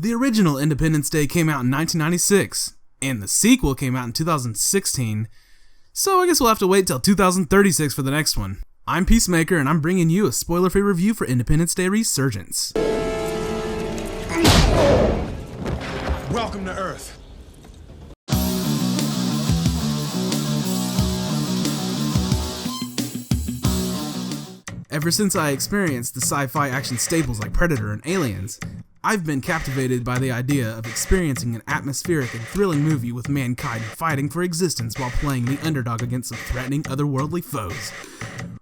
The original Independence Day came out in 1996, and the sequel came out in 2016, so I guess we'll have to wait till 2036 for the next one. I'm Peacemaker, and I'm bringing you a spoiler-free review for Independence Day Resurgence. Welcome to Earth. Ever since I experienced the sci-fi action staples like Predator and Aliens, I've been captivated by the idea of experiencing an atmospheric and thrilling movie with mankind fighting for existence while playing the underdog against some threatening otherworldly foes.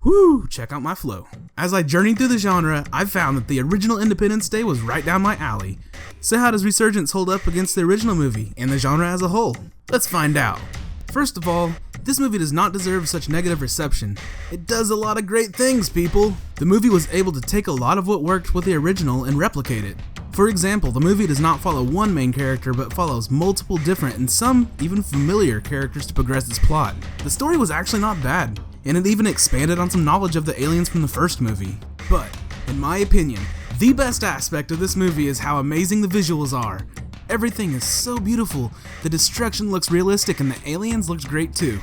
Whew, check out my flow. As I journeyed through the genre, I found that the original Independence Day was right down my alley. So how does Resurgence hold up against the original movie and the genre as a whole? Let's find out. First of all, this movie does not deserve such negative reception. It does a lot of great things, people. The movie was able to take a lot of what worked with the original and replicate it. For example, the movie does not follow one main character but follows multiple different and some even familiar characters to progress its plot. The story was actually not bad, and it even expanded on some knowledge of the aliens from the first movie. But, in my opinion, the best aspect of this movie is how amazing the visuals are. Everything is so beautiful, the destruction looks realistic and the aliens looked great too.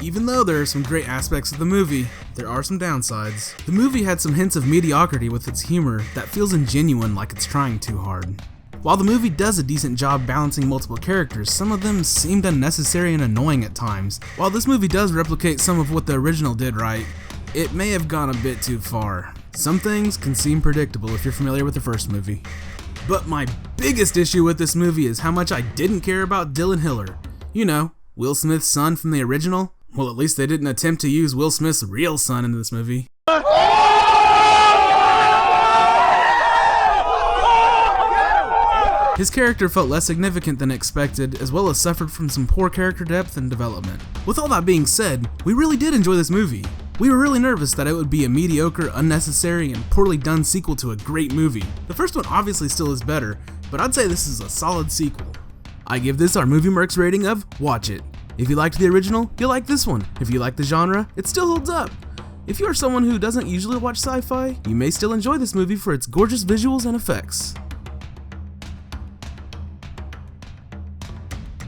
Even though there are some great aspects of the movie, there are some downsides. The movie had some hints of mediocrity with its humor that feels ingenuine, like it's trying too hard. While the movie does a decent job balancing multiple characters, some of them seemed unnecessary and annoying at times. While this movie does replicate some of what the original did right, it may have gone a bit too far. Some things can seem predictable if you're familiar with the first movie. But my biggest issue with this movie is how much I didn't care about Dylan Hiller. You know, Will Smith's son from the original. Well, at least they didn't attempt to use Will Smith's real son in this movie. His character felt less significant than expected, as well as suffered from some poor character depth and development. With all that being said, we really did enjoy this movie. We were really nervous that it would be a mediocre, unnecessary, and poorly done sequel to a great movie. The first one obviously still is better, but I'd say this is a solid sequel. I give this our Movie Mercs rating of watch it. If you liked the original, you'll like this one. If you like the genre, it still holds up. If you are someone who doesn't usually watch sci-fi, you may still enjoy this movie for its gorgeous visuals and effects.